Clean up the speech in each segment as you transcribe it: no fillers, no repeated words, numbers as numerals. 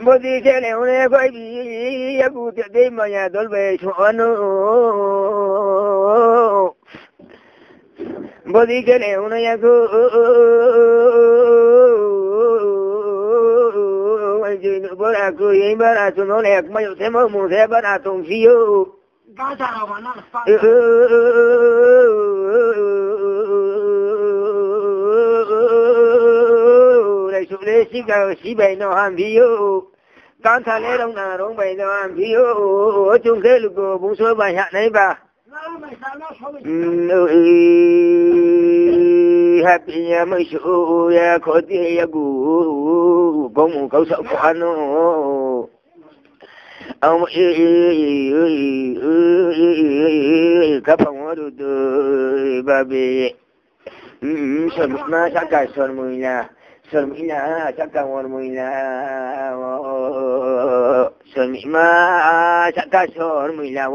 Bodi chele une koi bi yaku te maya dolbe chuano Bodi chele une yaku bora ku bara tu no le mayo temo mu se bara tu fiu le su le si ga si bai no han fiu kan tha le dong na dong bai no han fiu chung ke lu ko bu so ba ya nei ba happy ya mai su ya ko ti ya gu có một câu sợ của anh ông các phòng ở đồ bà bê sơn mà chắc cả sơn mùi là chắc cả mùi là sơn mà chắc cả sơn mùi là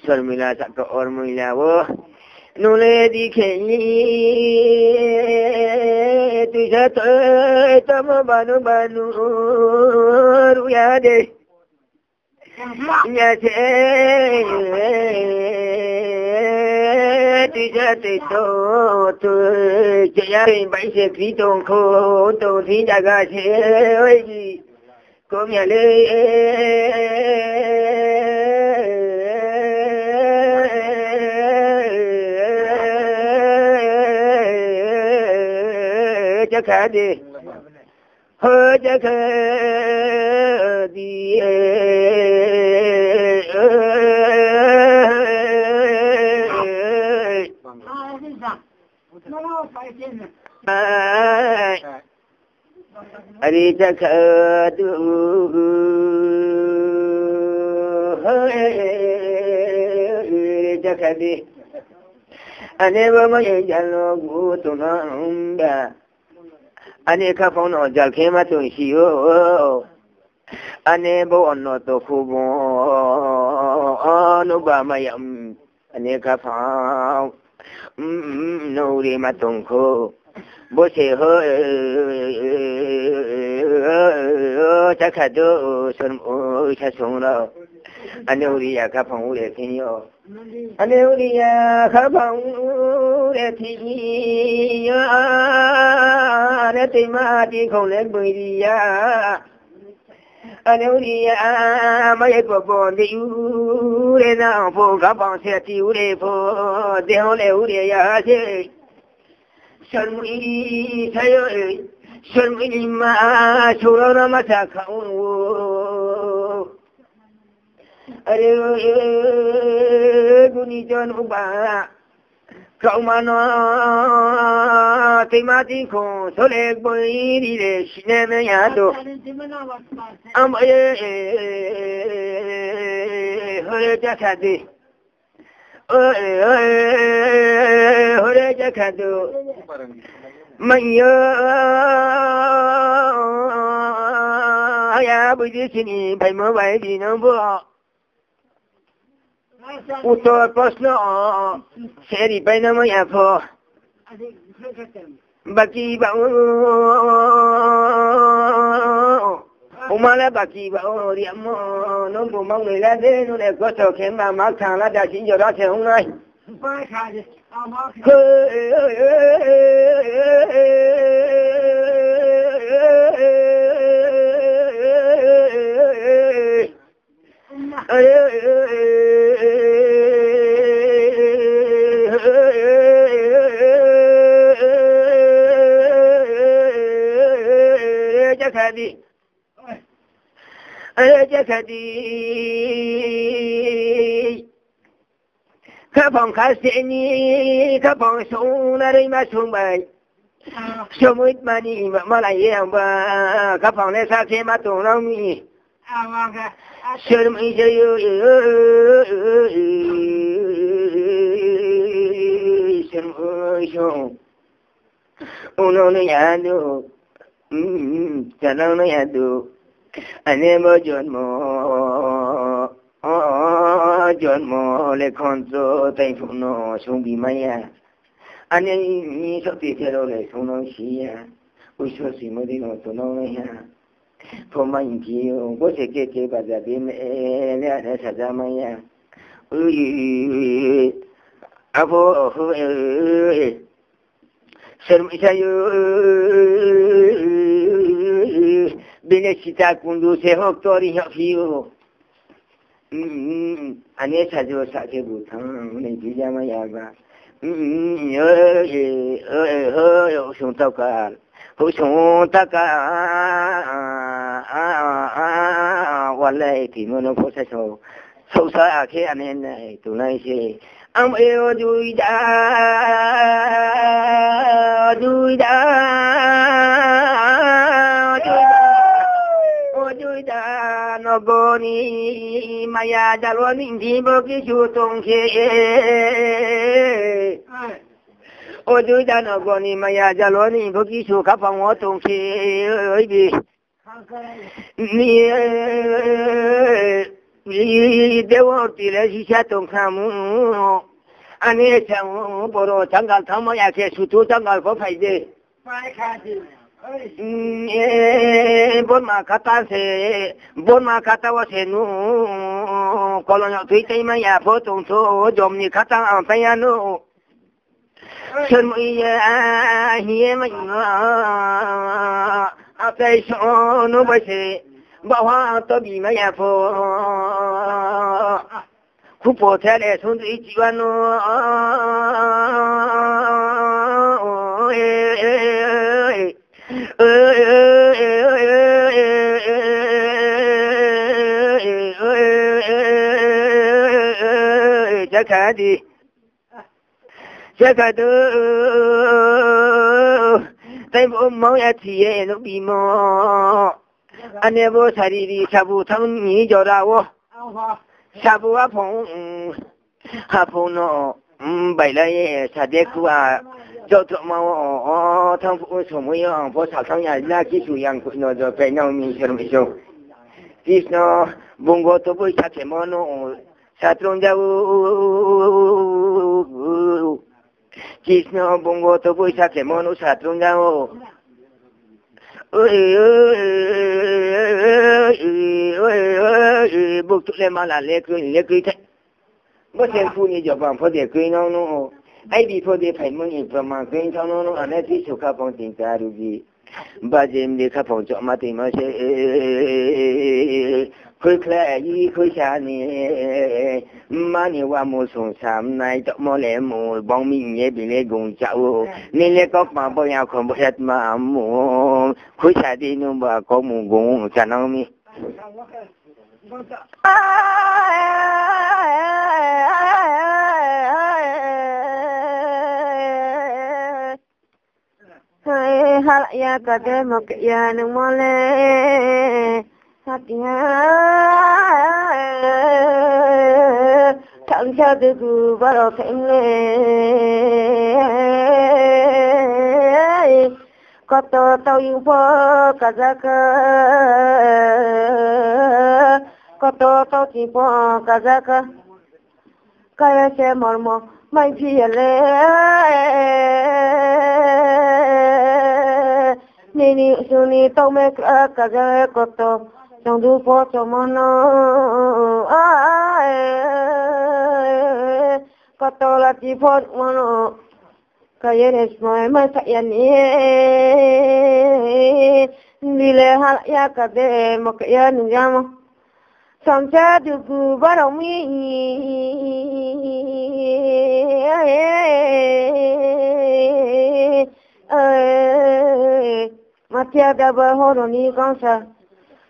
sơn mùi là chắc cả mùi là nule dikhe tu sa tam banu ruya de nya che tu sa te to che ya bai se kri tong kho to thi ja ga che oi ji ko mya le khá đi hơi chắc đi đi chắc du hơi chắc đi anh em mới dành lo tụi nó không đã anh các phong nó giờ khi mà tôi hiểu anh bố nó tôi không nó bà mày anh các phong nó đi mà tôi không bố sẽ hơi chắc là tôi xuân ơi chắc xuống đâu anh đi các phong để khi nhớ anh đi các phong để khi nhớ để tìm mà đi không lên bơi đi anh đi mấy cô bọn đi u để nào phụ các bạn sẽ chịu để phụ để họ leo để chứ sơn đi thấy ơi sơn đi mà số nó mà sao không anh đi cho nó bà cậu mà nó tìm mà đi không số lệ bơi đi để xin em nhà đồ ông ấy hơi chắc chắn đi hơi chắc chắn được mình ya bây giờ xin phải mở bài đi nó vừa uto posno seri paina mo ya po baki ba umala baki ba ri mo no bo mang người la de no le ko to khen ma ma thang la da chin jo da che hong ngai đi chắc đi các phòng khách sạn đi các phòng xuống là đi mà xuống bài xuống ít mà đi mà lại làm và các phòng này sao thế mà tụi nó mi xuống mấy chơi xuống uno no ya do chana no ya do ane mo John mo le khonzo tai phu no sung bi ma ya 아니 속티테로래 손노시야 우쇼시 모디노 손노야 포마인기요 고세케케 바자비메 내가 찾아마야 우이 아보 셔미사요 비네시타 군두세 혹토리 협히요 아니 찾아서 사케부터 내 지자마야가 손떡아 손떡아 원래 비문을 보셔서 소사하게 안 했네 도나이시 아무에요 주이다 주이다 너보니 마야 잘원인 지복이 주동케 오주이다 너보니 마야 잘원인 복이 주가방 오동케 어이비 니 대원띠래 시샤 동사무 아니 장 보러 장갈 타모야 개수도 장갈 법하이지 본마 갔다세 본마 갔다 와세누 콜로냐 트위테이마야 보통도 좀니 갔다 안 빼야누 선무이야 히에마이마 앞에 손으로 보세 바와 또 비마야 포 쿠포텔에 손도 있지와노 자카디 자카도 대보 뭐야 뒤에 노비모 아내보 사리리 사부 탕니 저라고 사부와 봉 하포노 바이라에 사데쿠아 저토마오 탕푸 소모요 보살탕야 나기수양 노저 배나오미 저미쇼 디스노 봉고토 보이차케모노 사트론자우 디스노 봉고토 보이차케모노 사트론자우 북툴레 말라 레크이테 뭐센 푸니 저방 포데 그이노노 아이비 포데 파이문이 브마 그인타노노 아네티 소카봉 팅카루지 바제임데 카봉 저마티마세 크클레이 크샤니 마니와 모송 삼나이 토몰레모 봉미예 빌레 공자오 닐레 kop마 보야 콤보얏마 모 크샤디누바 고무공 자나미 halaya kade mokya numole satya thangcha du baro themle koto tau yu po kazaka koto tau ti po kazaka kaya se mormo mai phiale nini suni tau me kaza koto trong du po chomono koto la ti po mono kaya resmo ma sayani nile hal ya kade mo kaya njamo samcha du baromi Matia daba horoni kansa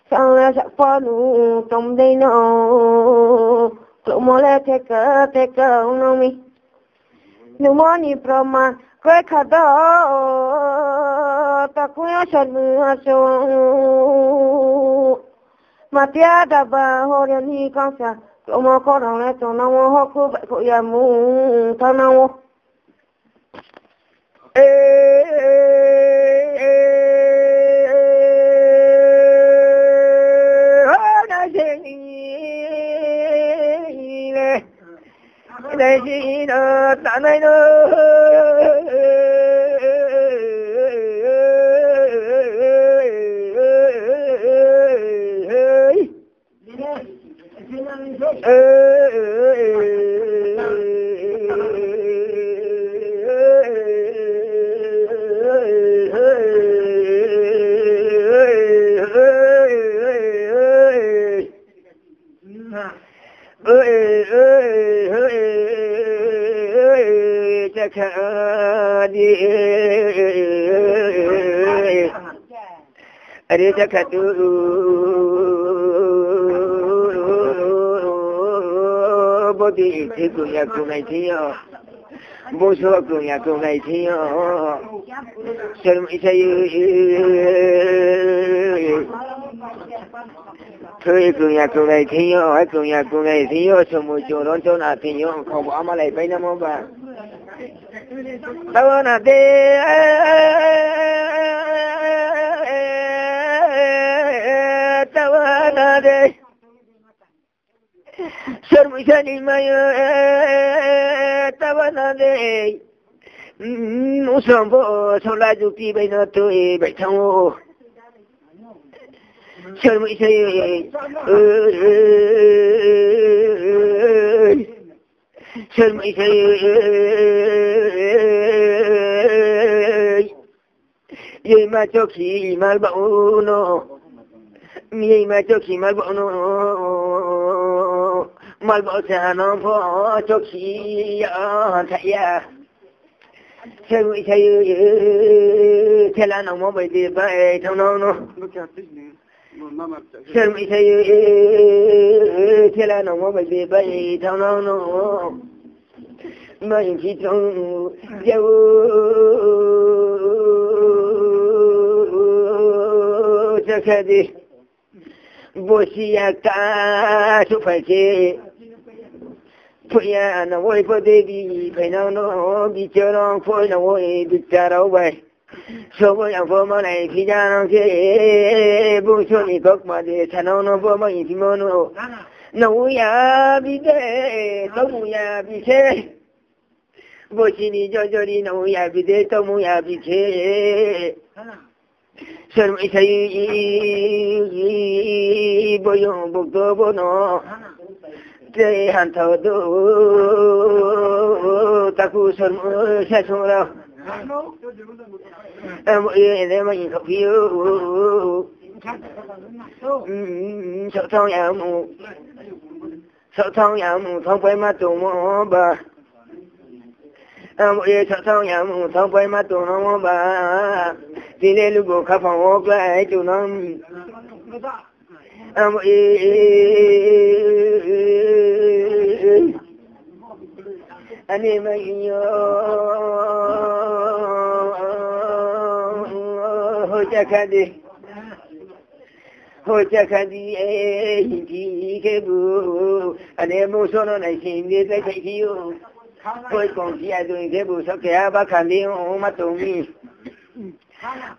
sang sa panu tom dei no mole teka unomi numoni proma kwe khado takuya sanu aso Matia daba horoni kansa mo korong le to no hoku ba ko ya mu tanawo Đây chỉ là ta nói nữa Arekadi Arekadu Bodi Tikuya Kunaitio Boso Kuya Kunaitio Sherm Isayu Kuya Kunaitio Sumujoron Tonatio Amalai Bainamoba Tawana de Tawana de Sharmishani Maya Tawana de Musambo Solajuki Bainato Betamo Sharmishani Yema Choki Malbauno Yema Choki Malbauno Malbosano for Choki Taya Telano Mobile by Tono Telano Mobile by Tono My Kitong Jakadi Bosiaka Supake Puyana way for Devi, Penano, Bicharon, for the way, Bichara away. So I am for my Pidano, Busoni, Gokma, Tanono, Boma, Intimono. No, we are be there, no, we are be there. Bosini, Jojori, no, we are be there, Tomuya, be there. So I say, Boyon, Bokobono. They hunted Taku Sasura. Them in you. So tell Yamu. So tell Yamu, Tom by Matomoba. So tell Yamu, Tom by Matomoba. Did they look up and walk like to know? Anima Hojakadi, Kebu, and Emoson, I think they take you. Poi confia doing Kebu, so Keaba Candio, Matomi.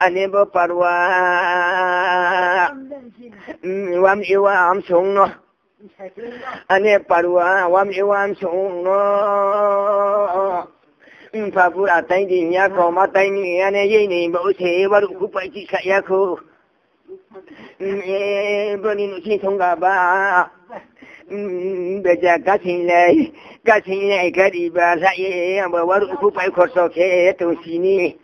Anebo Parwa Wam Iwam Sung Ane Parwa Wam Iwam Sung Papura Tiny Yako Matani and a Yeni Bose Warukupai Sayako Bonin Sitongaba Beja Gatin Gariba Saye and Warukupai Kosoke to Sini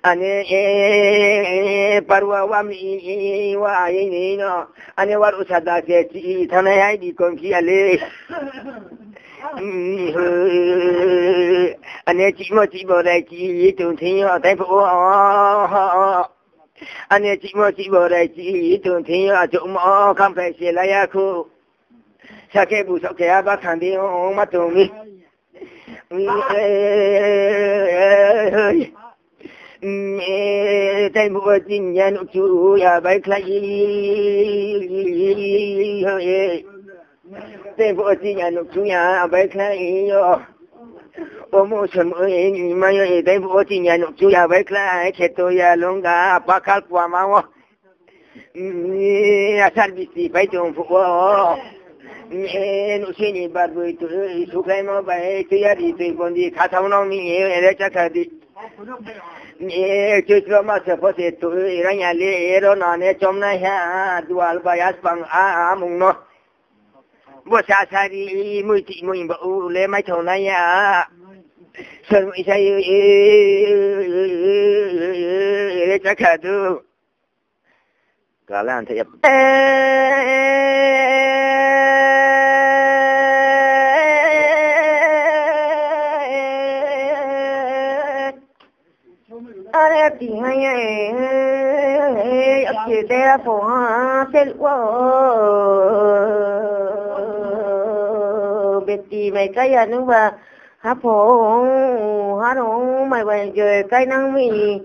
Ane Parwa Wami wa no Ane Waru Sadake Tanai di Conchiale Ane Chimo Reki to Tino Tempo Ane Chimo Reki to Tino Tomo Complex Layaku Sakebu Sokeaba Candio Matomi Tay mua tin nhà nụ chú ya bay khai tay mua tin nhà nụ chú ya bay khai Omo sum mai tay mua tin nhà nụ chú ya bay khai cheto ya longa bakal kwa mawo asal bisi bay tong fu nụ sini barbu tu su khai mo bay tu ya di tu kondi khatau nong ni ele chakadi Chusro masa pose tu iranya le ero nane chomna ha dual bayas bang amung no bosa sari muti muimba ule mai thona ya sar isai le chakadu kalan thayap Are tiếng hay ở kia đây phố sẽ qua biết gì mày cái gì nữa mà hấp phố hát nó mày bây giờ cái năng mi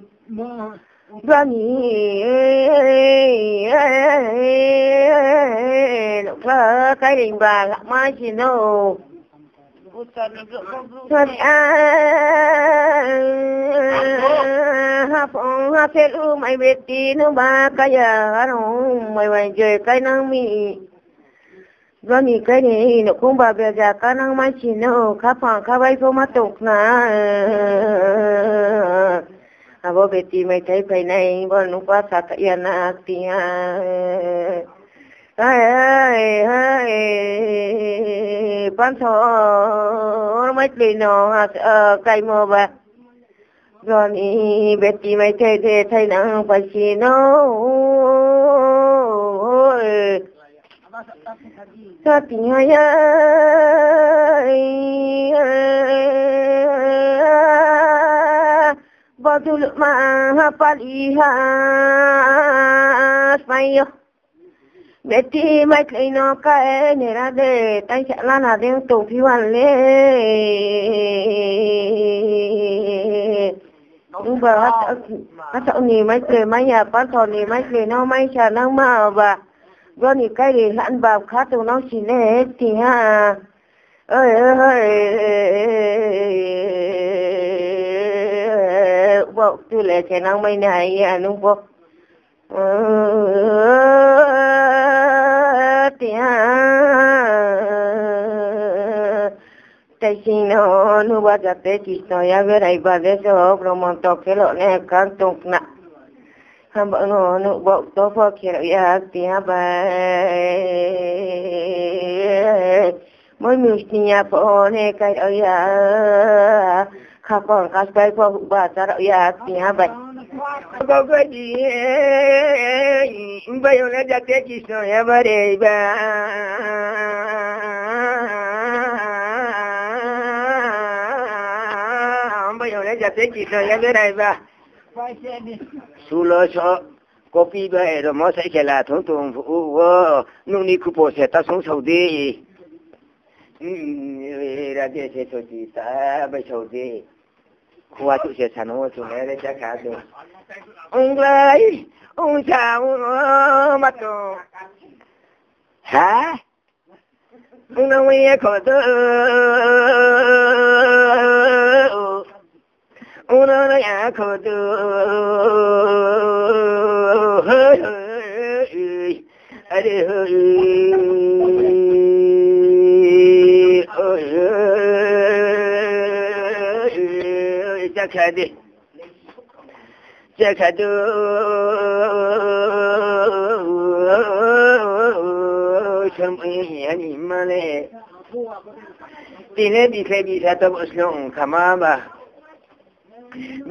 ra mi lúc đó cái đình bà mai chỉ nó thôi hấp sẽ lu mày biết gì nữa mà cái gì nó mày bây giờ cái năng mi rồi mình cái này nó cũng bảo bây giờ cái năng mai chỉ nó khá phẳng khá bay không mất tục na bố biết gì mày thấy phải này bố nó quá sát cái na tia ban thọ mấy lời nó cái mò bà rồi mình biết gì mày thấy năng phải chỉ nó sa tiếng hay bao nhiêu lúc mà pali ha smile beti mai thấy nó cái này ra để tay sẽ là đang tụng phi hoàn lệ đúng bà hát sợ gì mấy cười mấy nhà bán thò gì mấy cười nó mấy chả năng mà và rồi thì cái gì hẳn vào khác tụi nó chỉ để thì ha ơi bộ tôi lại sẽ năng mấy này đúng không thì ha tại sao nó bắt ra tới chỉ nói về đây và để cho ông tao cái lọ này càng tung nặng ham bận nó bộ tôi phải kêu ya tia bay mỗi mình nhà phố này cái ở ya khắp con các cái phố bà ta ở ya tia bay có cái gì bây giờ là cái gì sao ya bay ba bây giờ là cái gì sao ya bay ba Sulo cho copy về rồi mới sẽ là thống thống phụ nung ni cupo sẽ ta sống sầu đi ra đây sẽ cho chị ta bây sầu đi qua tụi sẽ sản xuất tụi này chắc khá được ông lấy ông chào mắt đồ hả ông đâu nghe khổ tôi uno no ya khodu ade jakade chamai ani male tine bi sa to uslong kamaba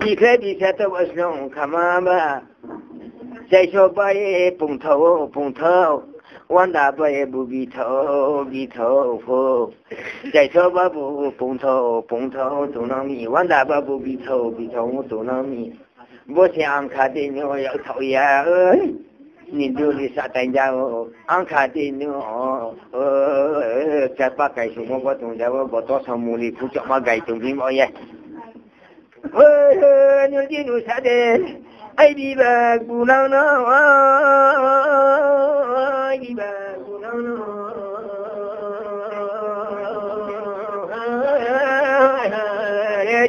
bị sẽ tập ở trong khám ba chạy cho bay bùng thâu quan đã bay bị thâu phô chạy cho ba bùng thâu tụi nó mi quan đã ba bị thâu tụi nó mi bố sẽ ăn khá đi nữa ở thâu ya ơi nhìn đưa đi sát tay nhau ăn khá đi nữa chạy ba cái số một tụi nhau bỏ to xong mù đi phụ cho mà gầy tụi mình mọi vậy như đi núi xa đê ai đi bà cụ lao nó ai đi bà cụ lao nó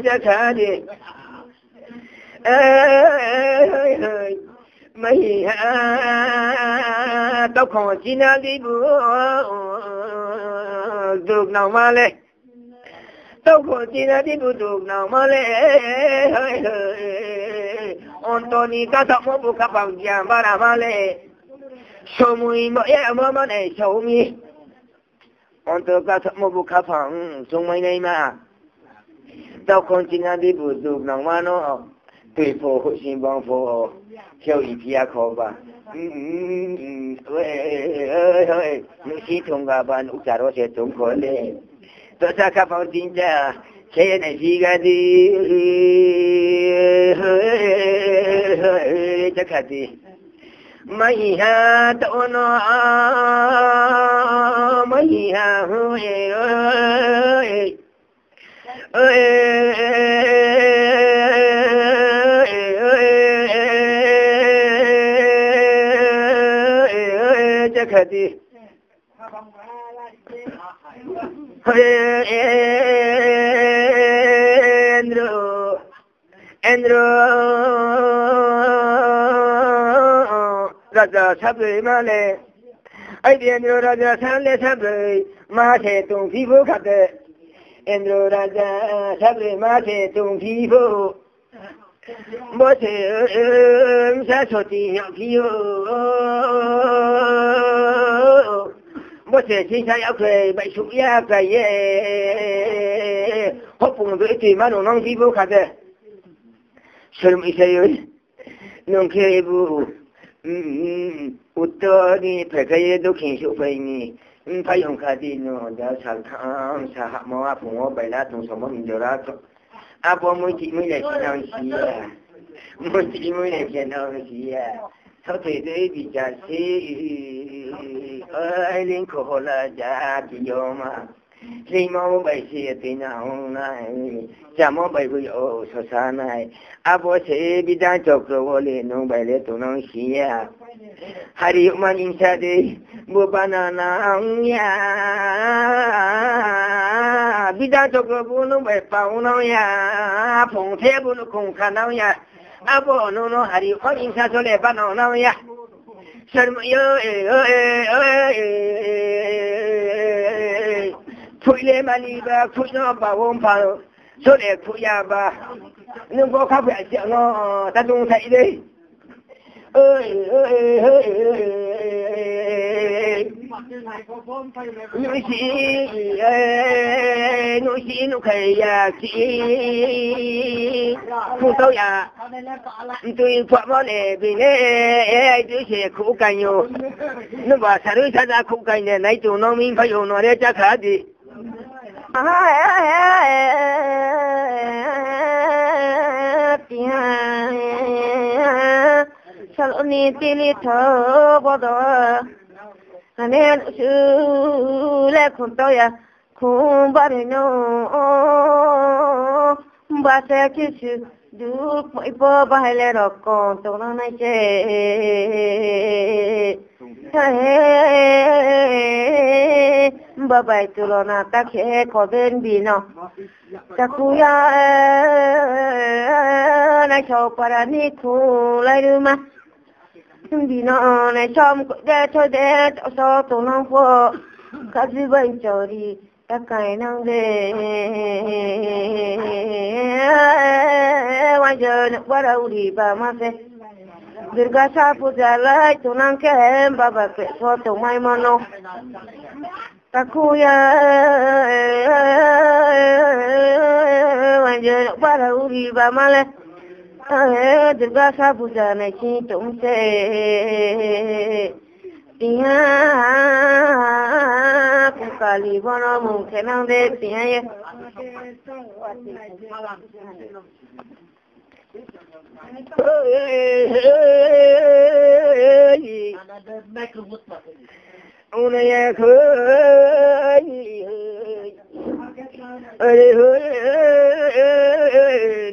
chắc xa đi mấy tao không chỉ nào đi bữa được nào mà lên tao có chỉ là đi bút được nào mà lẽ Antoni ta thọ một bộ cặp bằng già ba là mà lẽ số mùi mọi em mà này số mi Antoni ta thọ một bộ cặp bằng số mấy này mà tao không chỉ là đi bút được nào mà nó tùy phố hội sinh bằng phố theo ý kia khó bà nữ sĩ thông gà bà nữ trả đó sẽ trống khó lên tôi sẽ khắp vào tin cha thế này gì cả đi chắc khả gì mấy ha tổ nó mấy ha ơi chắc khả gì Andrew Raja Sabri Male ai Andrew Raja Sale Sabri Ma se tung phi vô khát Andrew Raja Sabri Ma se tung phi vô Bố se sa so ti hiệu phi vô Bố se si sa áo kề bậy sụp ya kề hốt phùng với tùy mà nó nong phi vô khát Sớm ý xây ơi nông khê bù 우떠니 백해에도 긴쇼페니 파용 카디노 다 살탐 사하모아 봉어 발라 동서모 민저라 아버 무지 무네 기나시야 무지 무네 기나시야 서태대 비자시 아일린 코홀라 자비요마 Limo bảy xe tên nào này, chả mò bảy bữa ô sao xa này, abo xe bị đan chọc rồi lên nông bảy lệ tụi nó xía, hari uman insa đi, bu banana ông ya, bị đan chọc rồi bu nông bảy bao nó ya, phong thế bu nó không khăn nó ya, abo nó hari uman insa cho lệ ban nó ya, sơn Phui le mali ba phui no ba wong pa so le phui ya ba nung có khắp phải chuyện nó ta dung thấy đi ơi nuôi sĩ nó khởi ya chị không tao ya tôi phạm nó để vì nè đứa trẻ khổ cay nhiều nó bảo sao đứa sao ra khổ cay này nãy tụi nó mình phải dùng nó để chắc hả gì sao ni tili thơ bao đó nên sự lẽ không tôi à không bao nó ba sẽ chỉ sự được mỗi bữa ba lẽ đó còn tôi nó này chứ ba bảy tụi nó ta khé có bên bị nó ta kuya này cho parani khu lại được mà bị nó này trong để cho để cho tụi nó vô các gì bệnh cho đi các cái năng về bây giờ nó bắt đầu đi bà mà về Durga sa puja lai tụi nó kém bà phải cho tụi mai mà nó Takuya bây giờ nó bắt đầu đi bà mà lên Durga sa puja này chỉ tụi sẽ tiếng cũng kali vào nó mùng thế nào để tiếng ấy ông này khơi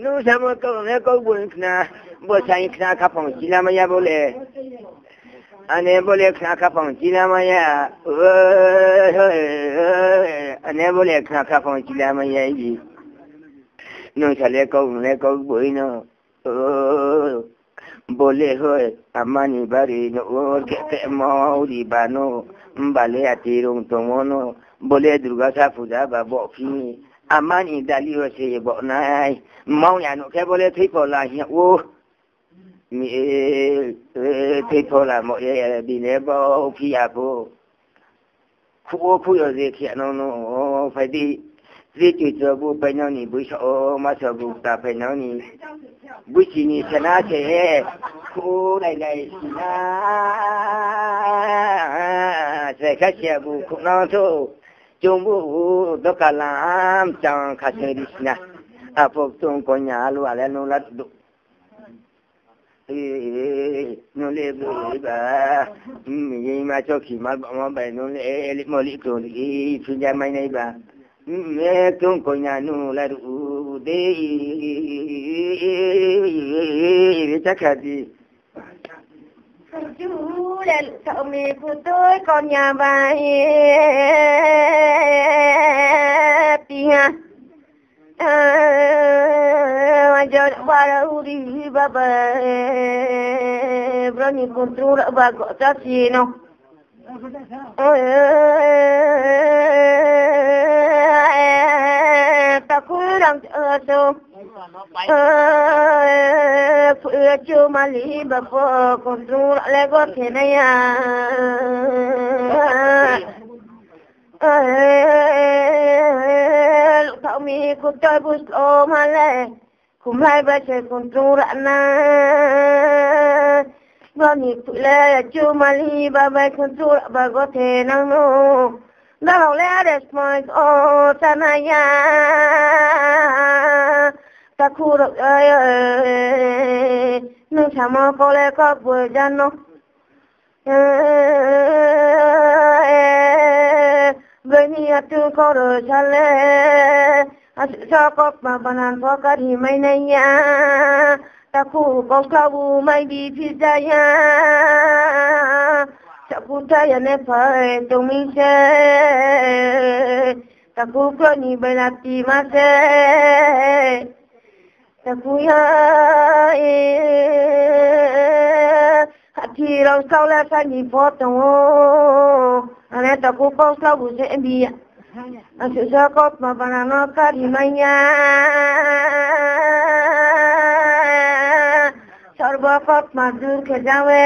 nu sama kau ne kau bukan kena bukan kena kapang cila maya boleh ane boleh kena kapang cila maya ane boleh kena kapang cila maya ini nu sale kau ne kau bukan boleh hoy amani bari no ke mau di bano mbale atirung tomono boleh Durga sa puja ba bo phi amani dali ho se bo nai mau ya no ke boleh thi pola hi o mi thi pola mo ye bi ne bo phi ya bo khu yo de khia no phải đi Vì cho bố phải nhau nì bố sợ mà sợ bố ta phải nhau nì bố chỉ nì sẽ ná chế khu này sẽ khách xe bố cũng nó thôi chúng bố đó cả làm chẳng khách xe đi nè à phục tùng có nhà luôn à lên nó lát đục nó lê bưởi bà mình mà cho khi mà bọn bà nó lê mò lì cổ lì chuyên gia mai này bà cũng có nhà nó là đủ để chắc là gì chú là cậu mẹ của tôi con nhà bà tia giờ bà đâu đi bà bro ni control bà gọi ra gì nó ta cứ đang chờ chưa mà lý bà phô control lại có thể này lúc thảo mi của tôi bút ô mà lệ cũng lại bà chơi control na bà nhịp tụi lệ chưa mà lý bà control bà có thể năng nô đã lâu lẽ để smile ô ta này ta khu được nương chả mơ có lẽ có buổi gian nó với nhà tư có rồi cha lẽ sự cho có mà bạn ăn có cái gì mấy này nha ta khu có cao bu mấy đi phi ra nha ta khu tay anh em phải tụi mình sẽ ta khu có gì bây là tìm mà sẽ ta khu ya thìเราsau là sao nhìn phốt đâu anh ta khu có sao bu sẽ bị anh sẽ cho có mà bạn nó cái gì mấy nha सर्वपद मजदूर के जावे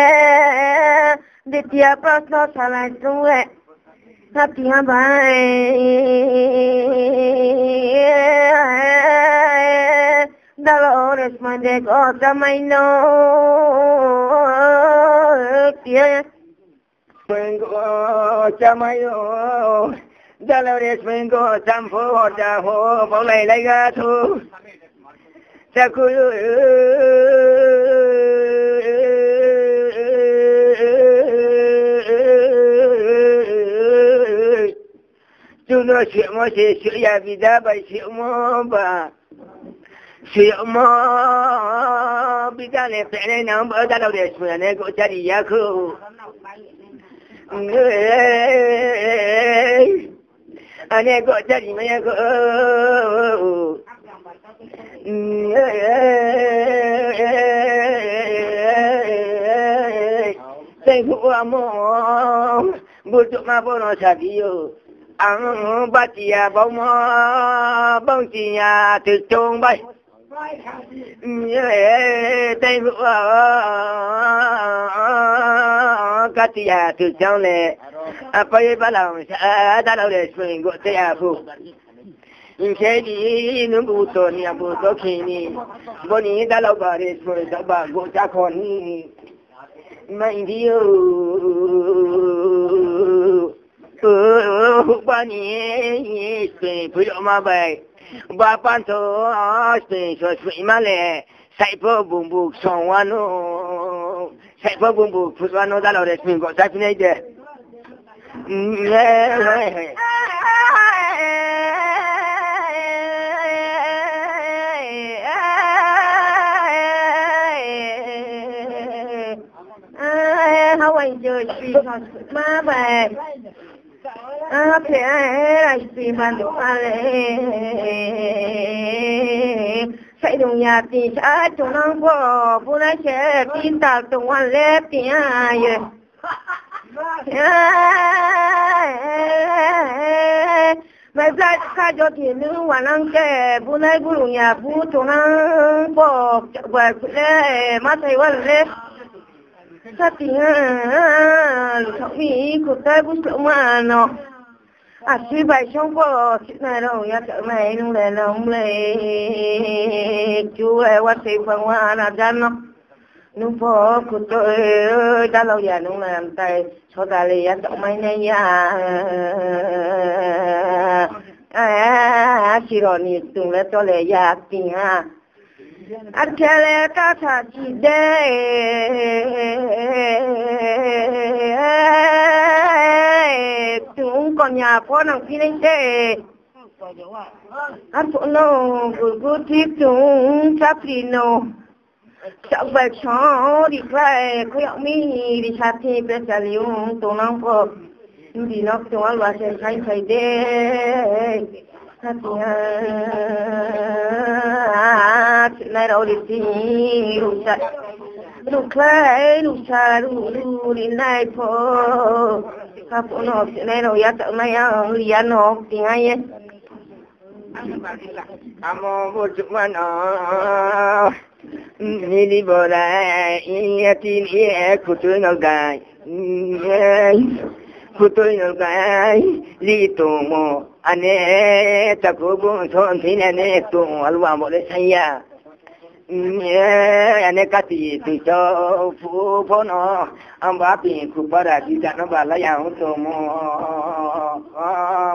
द्वितीय प्रश्न चलाए तुए हतिया भाई Dolores mande cosa mai no kia Mengo chamayo Dolores mengo champo da ho bao lai lai ga thu Sakuyu chúng nó chuyện mà chuyện nhà vì đã bài chuyện mà bà chuyện mà bây giờ này phải này nó bữa ra đâu để chuyện này có cha đi ra không anh ấy có cha đi mà có Thank you, butuh apa nak sabiyo? Ang batia bong tia tercung bay. Thank you, katia tercung le. Apa yang balang? Ada lalu seminggu saya pun. Jadi nunggu ni abu tu kini, boni dalam baris pun sebab gua koni, main dia, bani sepuluh mabai, bapa tu sepuluh male, saya bumbu songwano, saya bumbu puswano dalam resmi gua saya punya ide. Giờ chỉ còn má về phải là gì mà đúng phải đồng nhà thì sẽ chúng nó có phụ nữ sẽ tin tạc đồng hoàn lép thì Mai ra ka cho thì nữ hoàn năng trẻ phụ nữ phụ đồng nhà phụ chúng nó có về phụ nữ má thầy hoàn lép Satinga, kami kutai pun cuma no. Asli baishong ko sina ro ya kami nung le chú wat sei phang na jan no. Nung po kutai da lo ya nung làm tay cho ta le ya dong mai nei ya. Chỉ rồi ni tung le to le ya ti ha. Akele tata jide tung con nhà có năng phi linh thế ăn phụ nô gửi tiếp tung sắp đi nô chắc vậy cho đi lại có dạo mi đi sát thì bây giờ liu tung năng phở đi nó tung ăn vào xem khai khai đê này đâu đi tìm lúc khai lúc xa lúc đi này phở các phụ nữ này đâu ya tự này ya nó tiếng ai amo vô chụp mà nó ni đi bờ lại tin cụ tôi nó gai cụ tôi nó gai đi tù mò anh ấy ta cố buông thôn thì anh ấy tù alwa một cái say à anh ấy cắt thì từ cho phụ phụ nó ông bà bị cụ bà đã đi ra nó bà lấy áo tù mò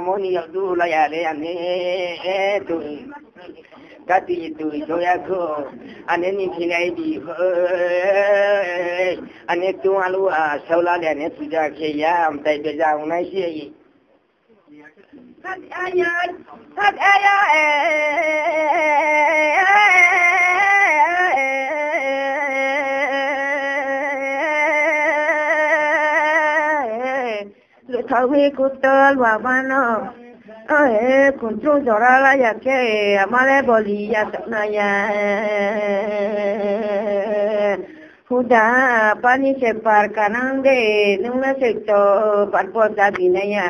muốn đi học du lấy áo để anh ấy tù cắt thì từ cho ya cô anh ấy nhìn khi này đi anh ấy tù alwa sau là anh ấy tụi ra kia ya tay bây giờ ông này gì Hạt aya lu thâu hi kutal wa bano kun chu jora la ya ke amale boli ya na ya huda pani se par kanang de nungla se to par po sa binaya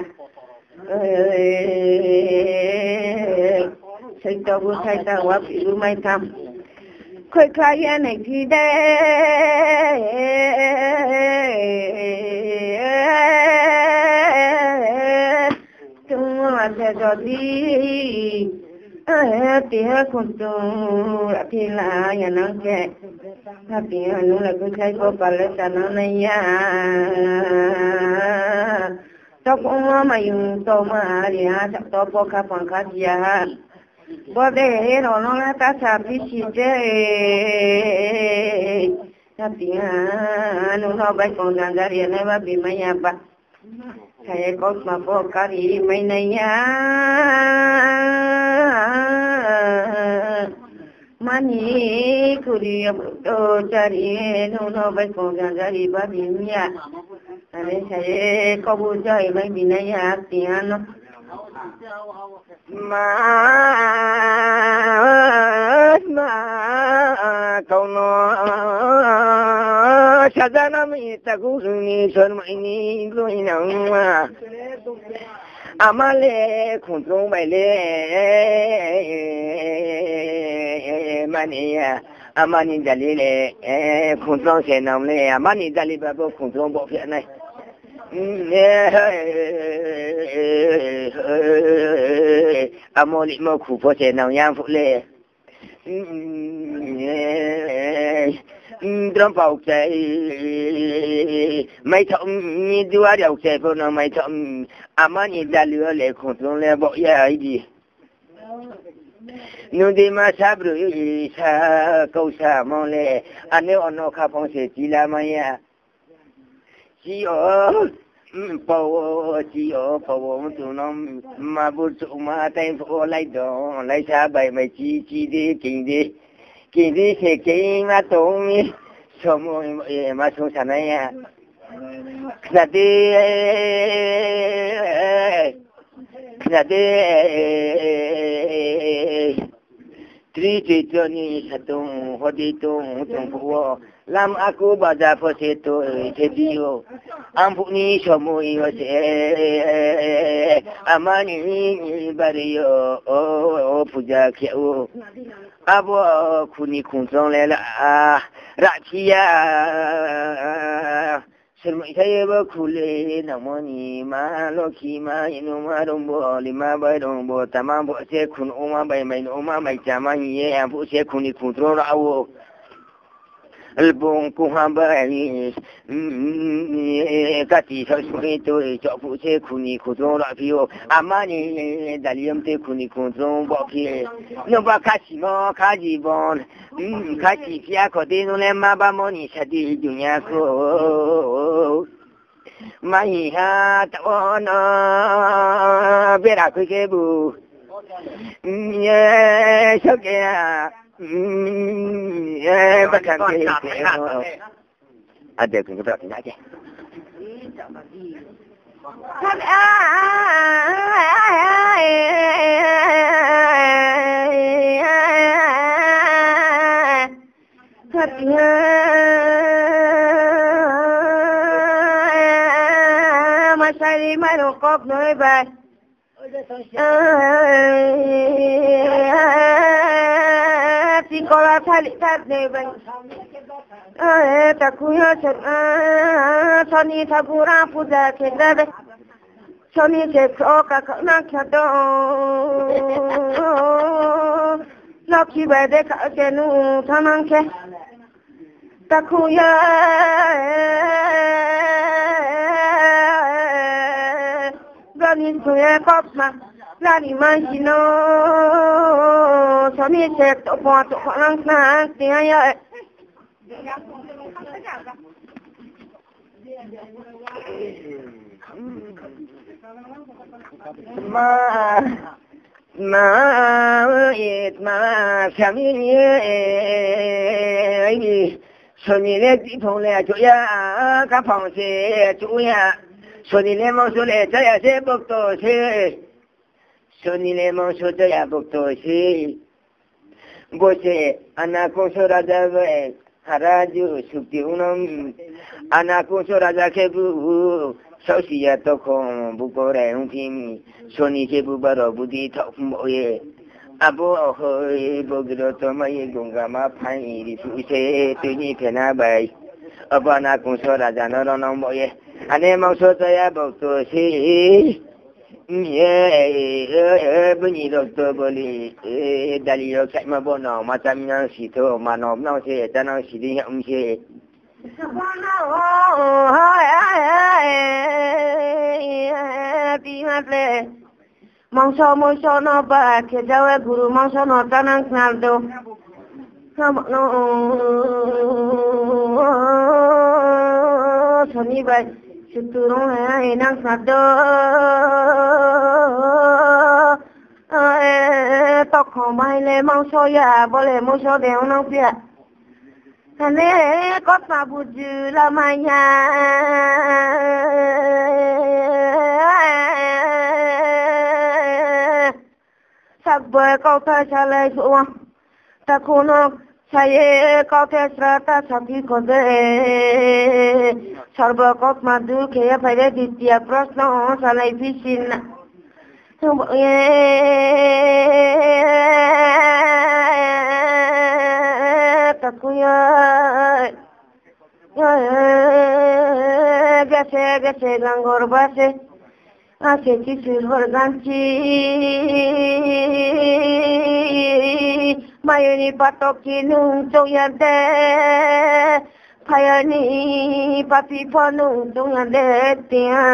xây tàu bút xây tàu quá bị lưu mai thăm khơi khai anh này thì đây chúng là sẽ cho đi tiếng con tu là thì là nhà nó kệ là tiếng nó là cứ xây có phải là sao nó này ya tao cũng mà dùng tao mà đi ha chắc tao bỏ cả phần khác ya bỏ để rồi nó là ta sao biết gì chứ ta tiếng nó bay con đang ra đi này mà bị mày ya bắt thầy có mà bỏ cả đi mày này ya mani kuriya to chari no bay con đang ra đi bắt bị ya anh saya có buổi chơi mấy bên này hát tiếng nó mà câu nó sao ra nó mi ta cũng ni sơn mày ni lối nào mà amale không trông bài lệ mani amani dalile không trông xe nào lệ amani dalile bao không trông bộ phim này amoli mo khu po che nào yang phụ lệ đâm vào che mấy thằng như đua đầu che phụ nó mấy thằng amani dalile lệ không trông lệ bộ ya gì nu đi mà sắp rồi sa câu sa mong lệ anh ấy ono khá phong sẽ chỉ là mày chỉ ở chỉ ở phố tụi nó mà bút tụi mà tay phố lấy đồ lấy xa bài mày chỉ đi kinh đi sẽ kinh mà tụi xong rồi mà xong sản này à là đi tri cho ni satung hodi tung phuo lam aku baca pose tu video ampu ni semui se amani bario o puja kiau abo kuni kunjong le la rakia semua saya berkuli namanya maloki ma inu marumbo lima barumbo tamam bo se kun oma bai mai oma mai chama ye ampu se kuni kontrol awo album kuhambai kati sosui tu chopu se kuni kudong la pio amani daliam te kuni kudong boki no ba kasi mo kaji bon kasi pia ko de no le maba moni sadi dunia ko mai ha ta na bera ko ke bu ye shoke bahkan ada yang kita tidak ada. Masari marukop noi bay. Sikola thali tat ne bay. Takuya soni thapura puja khedra bay. Soni ke oka na khado. Lokhi bay de ka ke nu thamang ke. Takuya Ganin kuya kopma lari manjino sami cek to pot to lang nang tia ya ma sami sami le ti thong le chu ya ka phong se chu ya Sonile monsole jaya se bokto se Sonile monso jaya bokto se Bose anakonso raja ve haraju sukti unam anakonso raja kebu Sausiya tokong bukore unkimi Soni kebu baro budi tokmoye Abo ahoy bogiro tomaye gungama pai risu se tuni penabai Abo anakonso raja noronong moye Ane mauso saya bokto si bunyi doktor boleh dalil kat mabono macamnya situ manom nang si tanang sidi yang si mangso no ba ke jawa guru mangso no tanang naldo no soni ba Suturung enang sado toko mai le mangso ya boleh mangso de unang pia ane kota buju lamanya sabwe kota salai suang takuno saya kau terserata sapi kode sarba kau madu kaya pada di tiap prasno salai pisin takuya gase gangor base ase kisir horganci Mayoni patoki nung toyade Payani papi ponung tungade tia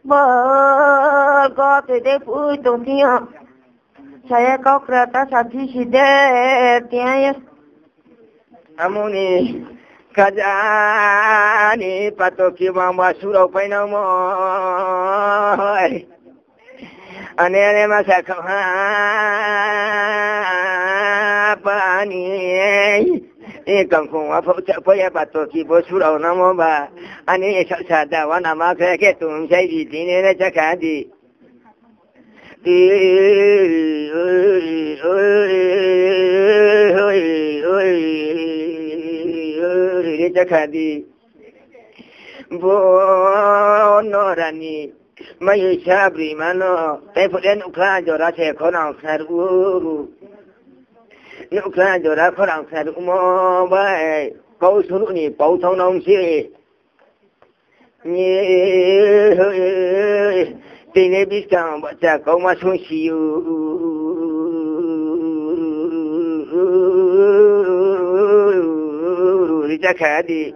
Bol kote de putung tia Saya kau kereta sapi side tia ya Amuni kajani patoki mama surau painamo Ane masa kau apa ni? Kangkung apa apa ya patoki bosurau namo ba? Ane sada wana maka ke tum saya di sini le cakadi. Cakadi. Bonorani. Mai sabri mano tepulen ukra jora se korang saru ukra jora korang saru mo bai kau suru ni pau thong nong si ni tine biskang baca kau masuk siu đi chắc khá đi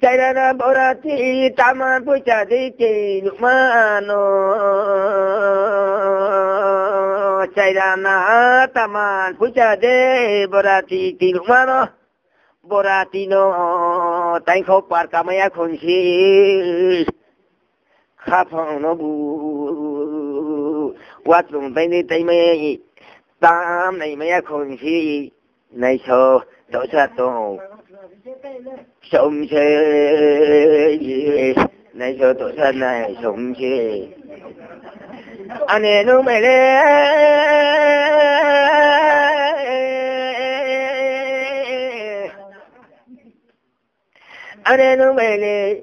chạy ra na borati taman puja di ki lumano chạy ra na taman puja de borati ki lumano borati no tai khóc par kamaya khunsi khap no bu wat lung tai ni tai me tam này maya khunsi này so tổ sa tổ sống chơi này cho tổ thân này sống chơi anh em nó mày lên anh em nó mày lên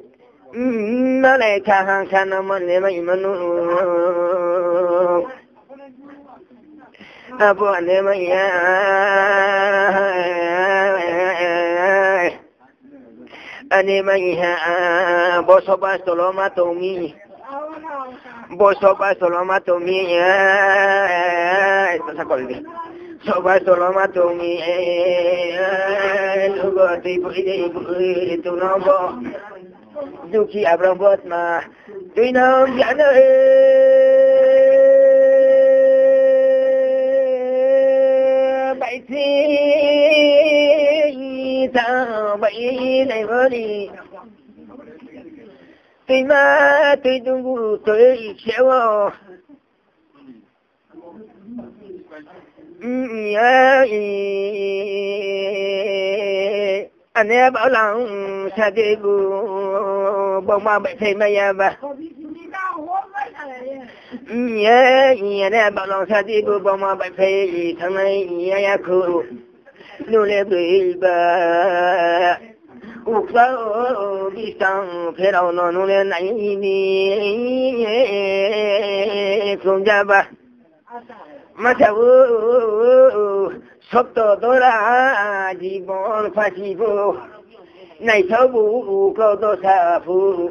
nó lại khang hàng san nó mình để mày nó bố anh em mày anh mày bố so ba solo ma to mi bố so ba solo ma to mi sa col đi so ba solo ma to mi lugo ti pui tu no bo du ki abram bot ma tu no ya no bai thi ta vậy này vợ đi tôi mà tôi đúng vụ tôi xéo anh em bảo lòng sa đi bu bông ma bệnh thêm mày à anh em bảo lòng sa đi bu bông ma bệnh thêm thằng này ya khu nu le bui ba u sa đi sang phê đầu nó nu le nãy ni không ra ba mà sao sắp tới đó là gì bọn phải gì vô này sao bu câu đó sao bu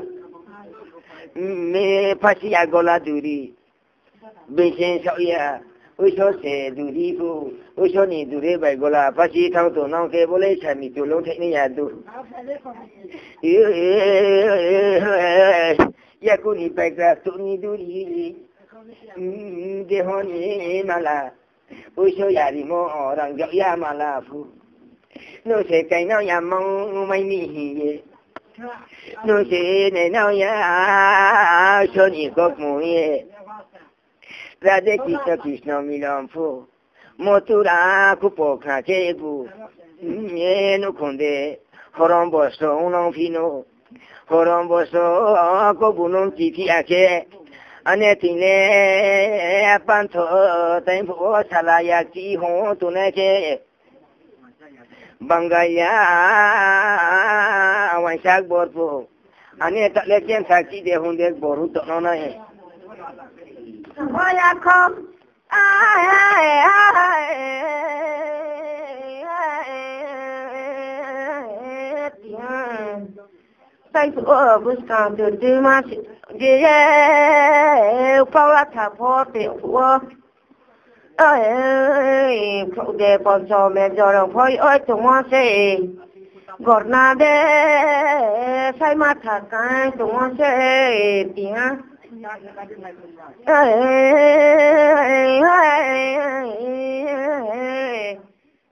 me phải gì à gọi là đi bên trên sao ya ôi số xe đi bu ôi số này đi bài gọi là phải gì thằng tụi nó cái bố lấy chả mi tụi lông thế này à tụi ya cô đi bài ra tụi ni đi để họ nhỉ mà là ôi số nhà đi mua rằng dạo ya mà là phụ nó sẽ cái nào nhà mong mấy mi nó sẽ này nào ya số nhỉ có mũi Radhe Krishna Milan Phu Motura Kupo Kachebu Yenu Kunde Horomboso Unong Fino Horomboso Kobunong Titi Ake Anetine Panto Tempo Salaya Ki Hon Tuneke Bangaya Wanshak Borpo Aneta Leken Saki de Hundek Boru Tonona Hoya kom tay của bus càng từ từ mà đi phao là thả phô tiểu của ơi phụ đề còn cho mẹ cho đồng phơi ơi chúng nó sẽ gọt na đê say mắt thả cái chúng nó sẽ tiếng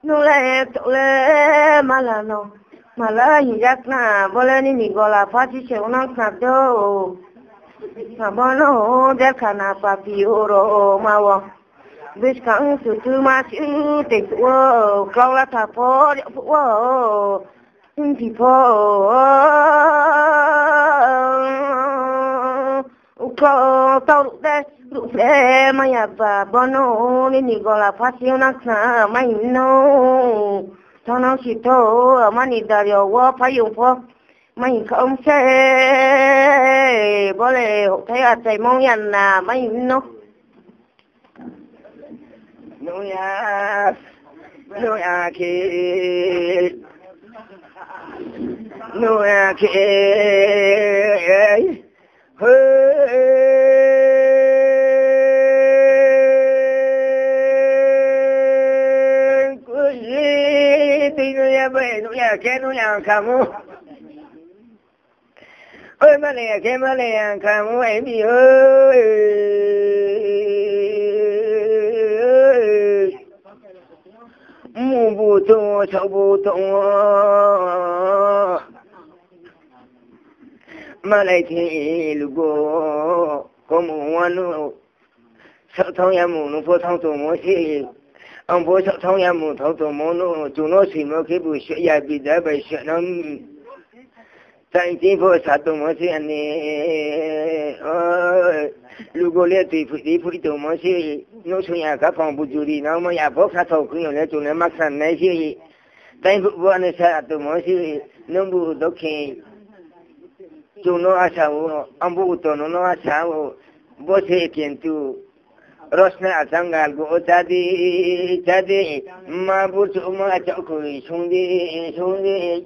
nule tole malano malai jakna bolani ni gola pati se unang sabdo sabono dekana papi oro mawo biskang sutu masu te wo kaula tapo wo tipo có tao lúc đấy mày à bono nên đi gọi là phát siêu năng na mày no tao nói chỉ thôi mà đi đào vô phải dùng phô mày không xe bố lệ thấy à chạy mong nhận là mày no nuôi à khi nô kê cái nó làm khám ơi mà lẹ cái mà lẹ khám em đi ơi mù bù tô sầu bù tô mà lại thì lúc có mù ngoan nó sợ thông ya mù nó phô thông tổ mô xí ông bố sợ thông ya mù thông tổ mô nó chúng nó xí mà cái bù sợ ya bị đá bởi sợ nó tại chính phô sát tổ mô xí anh lúc có lẽ tùy phụ tổ mô xí nó xuống ya các phòng bù chú đi nó mà ya phô sát thầu cứ nhiều lẽ chúng nó mắc sẵn này xí tại phụ anh sát tổ mô xí nó bù đốc khi chúng nó asal ông bố tổ nó asal bố sẽ kiện tu Rosna asangal go tadi ma bu ma chau koi sungdi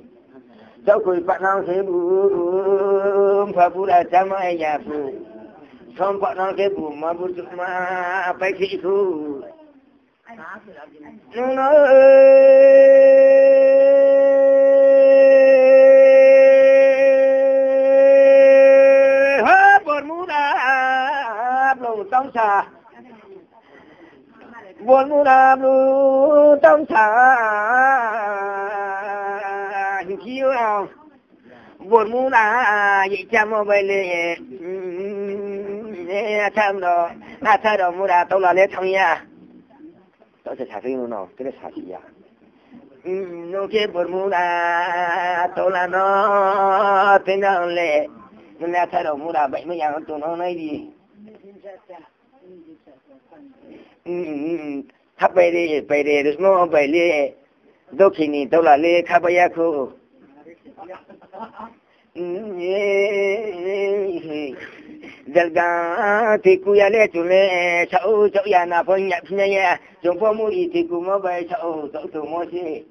chau koi patnang se bu pha bu la chama ya bu som patnang ke bu ma bu ma pai khi thu no ha por muda lo tong sa buồn mu đam lu tâm sa chiếu nào buồn mu đà vậy chăm ở bên này chăm đó na thay đó mu đà tao là lấy thằng ya tao sẽ xả phim nó cái này xả gì ya nó kia buồn mu đà tao là nó tên nào lệ nên na thay đó mu đà bệnh mới nhà tụi nó này gì thắp bay đi được nó bay đi đôi khi nhìn tao là đi khắp bây giờ Jalga thì cô ya lẽ chúng lẽ cháu ya na phong nhập nha chúng phong mũi thì cô mới bay cháu tụi mua gì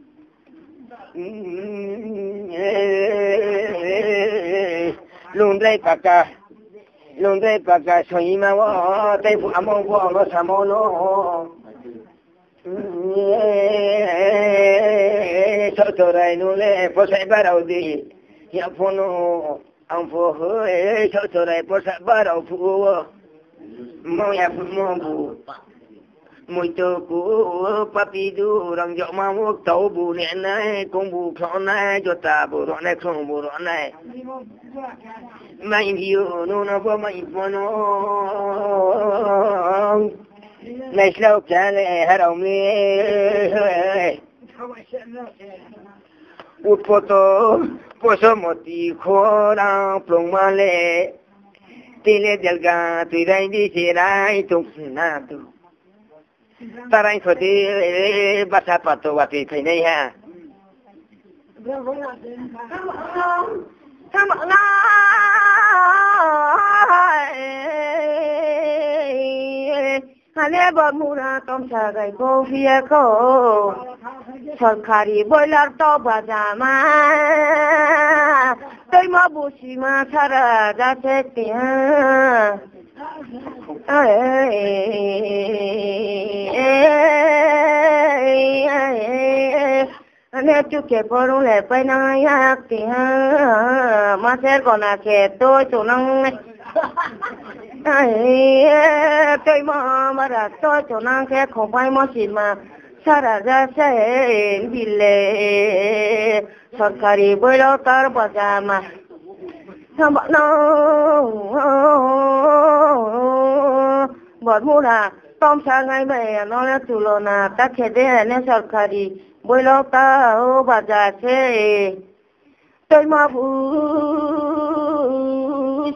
luôn đây baka soi ma wa tai fu among fu nó samo no so to rai no le po sai ba rau di ya fu no ang fu he so to rai po sai ba rau fu mo ya fu mo bu mùi tơ của papi du rằng dạo mà mua tàu bù nè này công bù khó này cho ta bù rõ này không bù rõ này mày hiểu nó có mày có nó này sao trả lại hết ông đi út po so một tí khó đang plong mà lệ tí lệ del ga tuy đây đi xe lại tung na tu tarai khoti basa pato wati thai nei ha tham na hale bamura tom sa gai ko phia ko sarkari boiler to bajama toi ma busi ma sara da se tia anh chú kể bao lâu lại phải nói ác thì mà sẽ còn là kể tôi chủ năng này tôi mà là tôi chủ năng kể không phải mà chỉ mà sao ra sẽ bị lệ सरकारी बोलो तार बजामा हम nó bọn mua là tom sang ngày mẹ nó là chủ lô na ta kể đây nên सरकारी बोलो ta baza thế tôi mà bu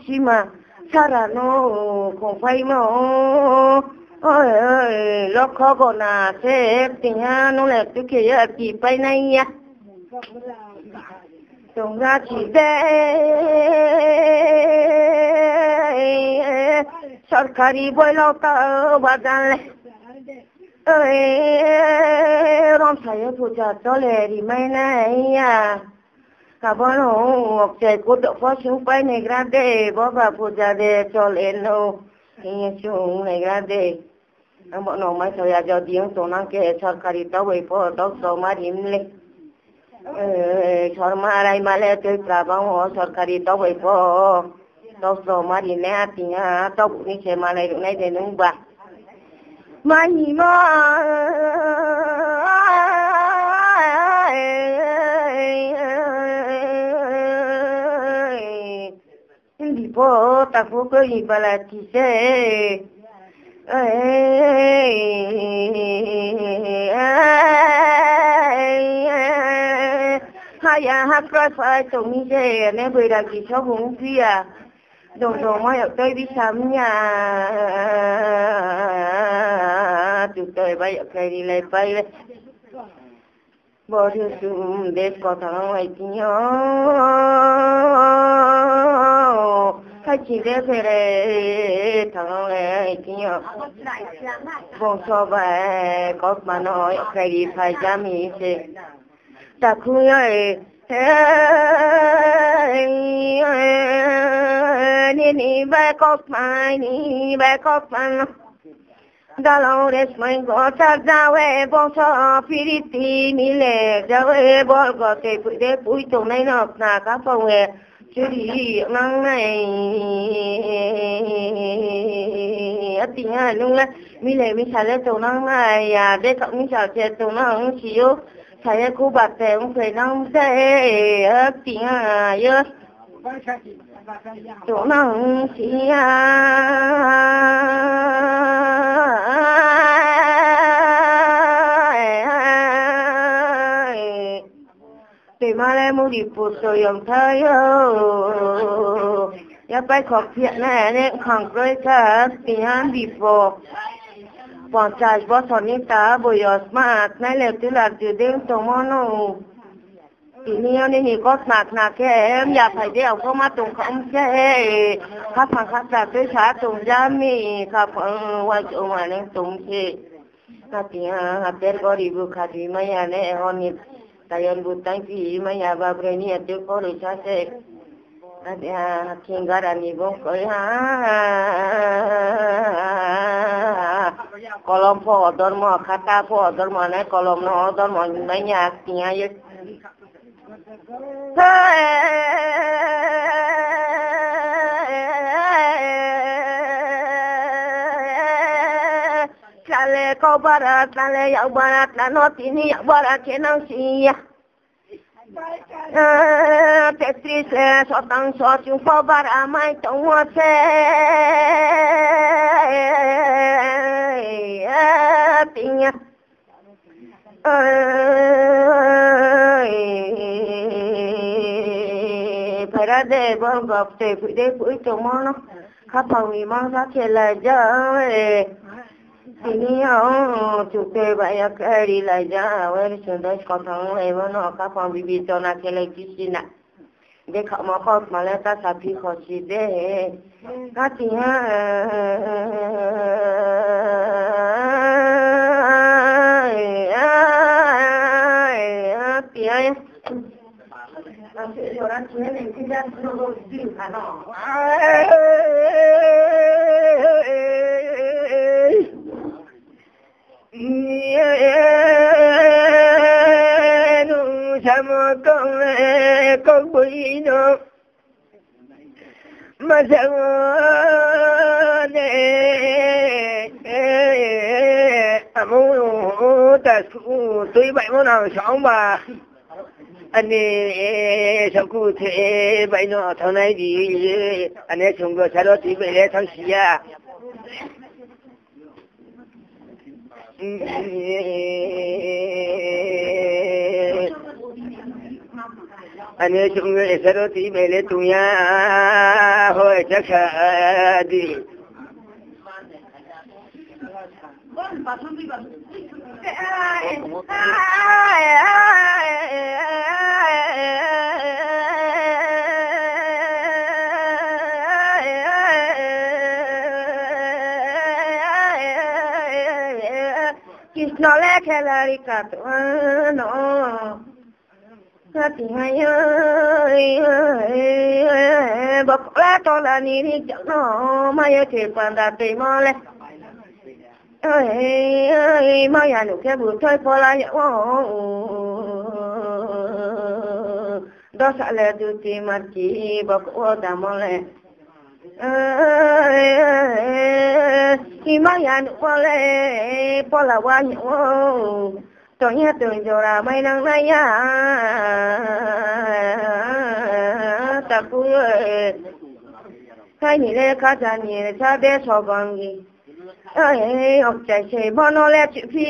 xí mà sao là nó không phải mà ơi lo khó còn là thế tình ha nó là tôi kể là chỉ phải này nha chúng ta chỉ để सरकारी बोलो तो बदल रोम सायो पूजा तो ले री मैं नहीं Cabano, que cuando fue un país grande, boba puja de choleno, y un grande. Bọn nó mới thời giờ tiếng số năng kể cho cari tao với phố tao số mà điểm lên cho mà lại mà lại tôi cả bao họ cho cari tao với phố tao số mà điểm lên thì tao cũng đi chơi mà lại được này để nung bạc mà nhỉ mà đi phố ta phố cái gì mà là chỉ xe Haya hakra phải tổng như thế nên bây giờ chỉ cho vùng phía đồng đồng mà ở đây đi sắm nhà tụi tôi bây giờ cái đi lại bay bỏ thứ sum để có thằng ngoài kia hay chỉ để về thằng này kia vòng so về có mà nói cái đi phải chăm ý chứ ta cứ ấy ni bé có mà Dolores mein gota dawe boso piriti mile dawe bol gote de pui to nai nok na ka phong churi nang nai atinga lung mile mi sale to nang nai ya de ka mi sa che to nang chiu saya ku bat te un fe nang se atinga yo to nang sia thì mà lại muốn đi phụ rồi ông thấy ya phải học chuyện này nên không có cái thì hắn đi phụ bọn trai bọn thằng này ta bây giờ smart này là từ là từ đêm tới morning nó thì nhiều nên thì có smart là cái em ya phải để ông có mắt tung không chơi các thằng khác là tới xã tung ra mi các quan trọng mà nên tung chơi các tiếng bên có đi bu khát đi mấy anh ấy họ nhịp tayon butang pi maya babreni ate ko richa se ada kingara ni bong ko ha kolom po dormo khata po dormo ne kolom no dormo maya tia ye Kale kau barat, kale yang barat, lanot ini yang barat kenang sia. Tetris sotang sot yung pabar amai tungwa se. Pinya. Parade bangap te pude pui tomono. Kapawi mangsa kela jae. Ini chụp cái bài cái đi lại ra với trường đấy có thằng này mà nó các phòng bị cho nó cái lấy cái gì nè để họ mà có mà lấy ta sắp đi khó gì đấy các chị ha chị ơi làm chuyện rồi ăn chuyện này cái ra nó đi cả nó sama con bụi nó mà sama muốn ta tuy vậy muốn nào sống mà anh ấy sao cứ thế vậy nó thằng này đi anh ấy chúng tôi sẽ đó thì về lấy thằng xí à anh ấy chúng tôi sẽ đó thì về lấy tụi nhà hồi chắc là đi Nó lẽ cái là đi cả tụi nó thì hay ơi bọc lá to là ni đi chẳng nó mai thì còn đã tìm mò lên ơi mai nhà nụ cái buổi thôi phô la nhở đó sẽ là từ tìm mặt chỉ bọc ô ta mò lên khi mai nhà nụ phô la qua nhở tôi nhớ tưởng cho là mấy năm nay nhá ta cứ cái gì đấy cả gia đình cha bé so con gì ơi học chạy chạy bao nó lẽ chuyện phi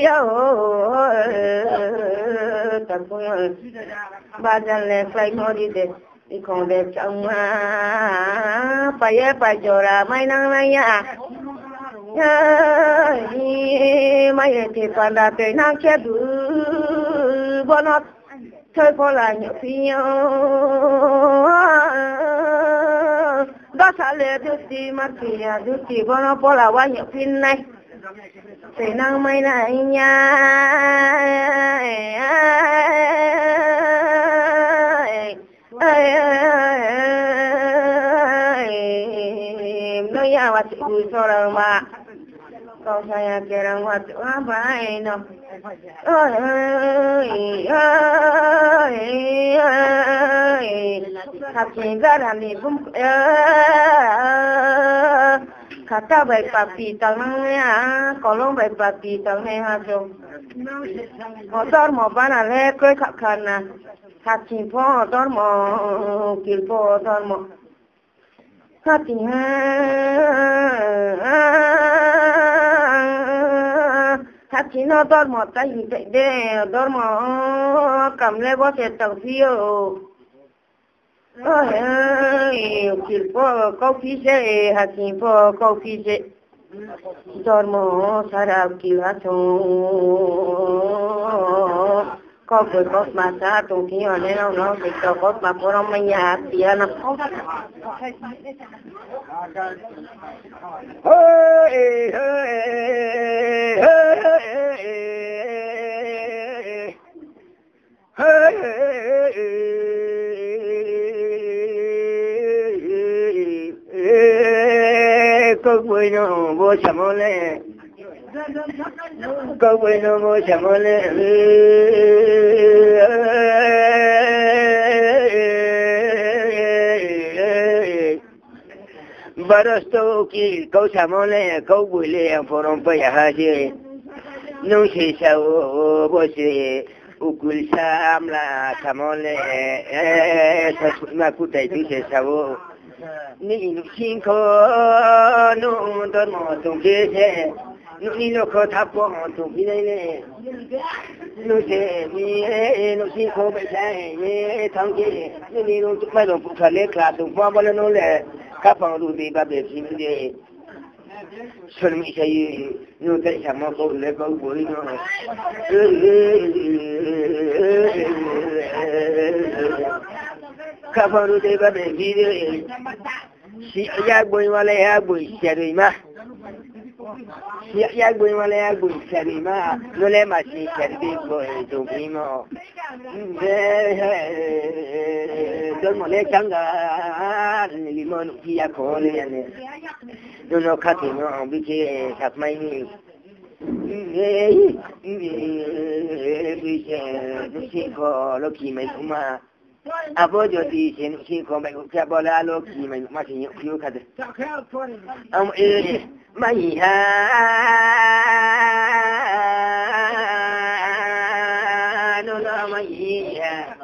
ta cứ ba gia lẽ phải mua đi để đi con đẹp trong phải cho là mấy năm nay nhá mấy thì còn là tới năng chết đủ bọn nó thôi có là nhiều phi đó sẽ là thứ gì mà thứ gì bọn nó có là quá nhiều phi này tới năng mấy này nha nói ya mà chịu cho rằng mà kau saya kira waktu apa ini? Tapi garam ni bum kata baik papi tangnya, kalau baik papi tangnya hasil. Motor mau mana le kau kakana, hati po motor mau kilpo motor mau. Hati hati nó dormo tay gì vậy để dormo cầm lấy bó xe tàu phiêu kịp po câu phi xe hati po câu phi xe dormo sarap kila thong có người có mà xa tụng khi ở đây nó bị có mà có nó mới nhà tía nó có người nó vô chấm lên có người nó vô chấm lên barasto ki câu chấm lên câu buổi lên forum phải ha chứ nung si sao vô si ukul sam la chấm lên mà cụ thể tu si sao ni xin có nung đơn mò tung kia thế ni nó có tháp qua tung kia này nó thế ni nó xin có bây giờ ni thằng kia ni nó phải làm phụ trợ lên cả tung qua bao nhiêu nó là các phòng du lịch các biệt thự đi xuân mỹ xây nó tại sao mà có lẽ có buổi nó các phòng du lịch các biệt thự đi si ya buổi mà lại ya buổi xe đi mà si ya buổi mà lại ya buổi xe đi mà nó lại mà si xe đi buổi du lịch mà tôi mà lấy trắng cả limon kia có này nó khát thì nó bị cái sắp máy bị nó chỉ có lúc khi mình cũng mà bố cho thì nó chỉ có mình cũng sẽ bỏ ra lúc khi mình mà chỉ nhậu phiêu khát ông mày ha nó mày ha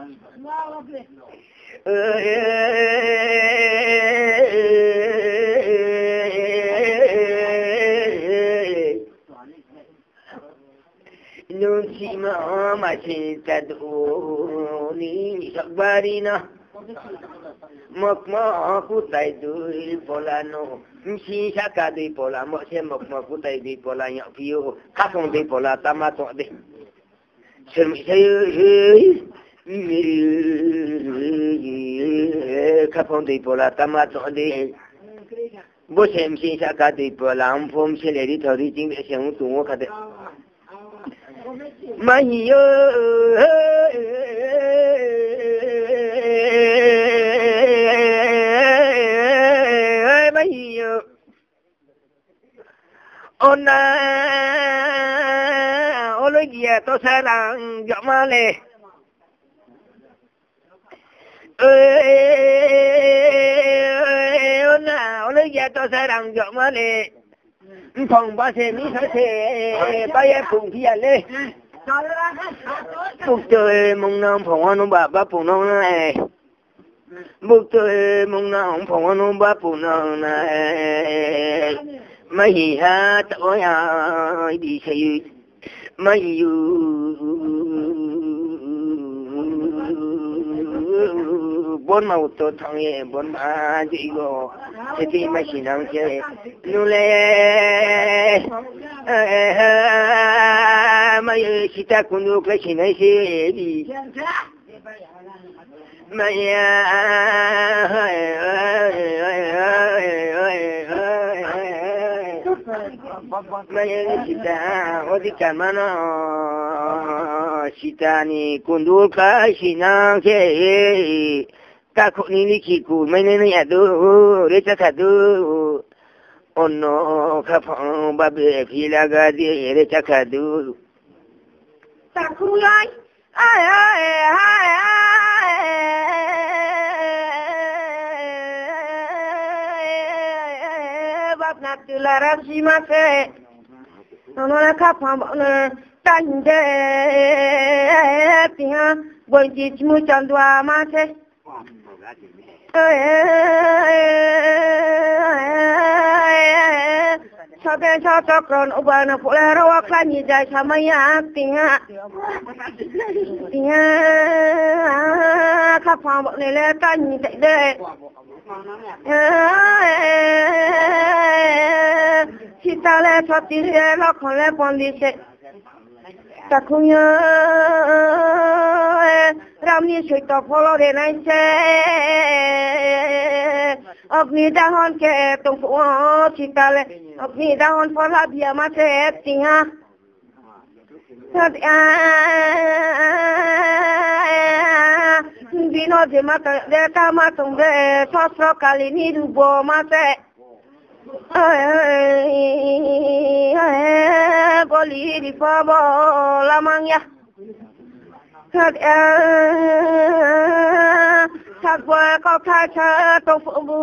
nung si mà chỉ ta đủ ni sắc bari na mộc mò cụ tay đuôi pola no si sắc cả đuôi pola mộc xem mộc mò cụ tay đuôi pola nhậu phiêu khác không đuôi pola tamato đi xem thấy khác không đuôi pola tamato đi bố xem si sắc cả đuôi pola ông phong xem lấy đi thầu đi chính để xem ông tung khát đấy mày ơi ôi gì tôi sẽ làm giọt mà lệ ôi gì tôi sẽ làm giọt mà lệ phòng ba xe mi sai xe ba ye phụng phi lệ bục trời mong nam phòng anh bà ba phụng non này bục trời mong nam phòng anh ba phụng non này mấy ha tôi đi chơi mấy bốn màu tôi thằng ye bốn ba gì go thế thì mấy chị nàng chơi nu lệ mấy chị ta cũng được lấy chị này chơi đi mấy mấy chị ta ở đi cả mà nó chị ta này cũng được cái chị nàng chơi ta không đi khi cụ mấy nơi này đâu để cho thật đâu ông nó khắp phong ba bể phi là cái gì để cho thật đâu ta không nói ai bắp nát từ là làm gì mà thế nó khắp phong bọn tan thế thì ha bởi vì mua chọn đồ mà thế sao thế sao cho con ông bà nó phụ là rau cá như vậy sao mà ya tiếng khắp phòng bọn này là ta như vậy đấy khi ta lên cho tí nó còn lên còn đi sẽ ta không nhớ ram ni sợi tóc follow để này sẽ अपनी दाहन के तुम चिताले अपनी दाहन फला बिया मासे तिहा बिनो जे माता देता मा तुम दे ससुर काली नी रुबो मासे बोली रिफाबो lamangya thật qua có thay cha tôi phụ bu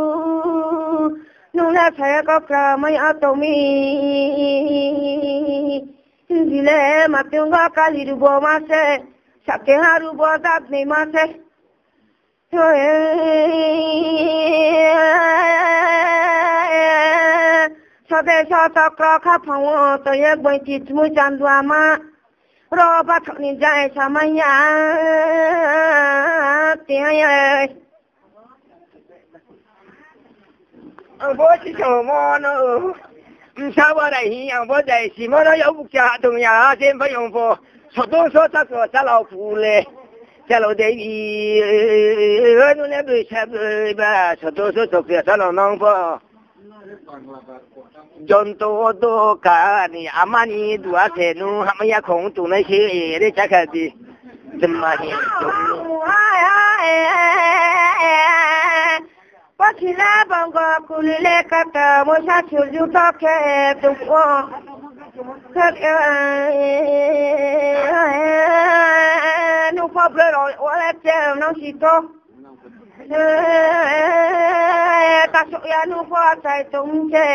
nung là thay có cả mấy ở tổ mi đi lẽ mà tiếng có cái gì bò mà sẽ sắp tiếng haru bò đáp này mà sẽ thôi sao thế sao tao có khắp phòng tôi nhớ bởi chỉ mua chăn đùa mà rồi bắt thằng này dạy sao mà nhá tiếng ơi bố chỉ chờ mò nữa sao bữa này hi bữa này chỉ mới nói yêu cha tụi nhà xem phải用佛số东số这个这老虎嘞这老弟我那不是吧số东số这个这老能佛Jonto do ka ni amani dua senu hamaya khong tu nai che de chakati demani Pakila bango kulile kata mosa chulju toke tuko nu poblero wala tem no sito ta so ya nu po sai tumche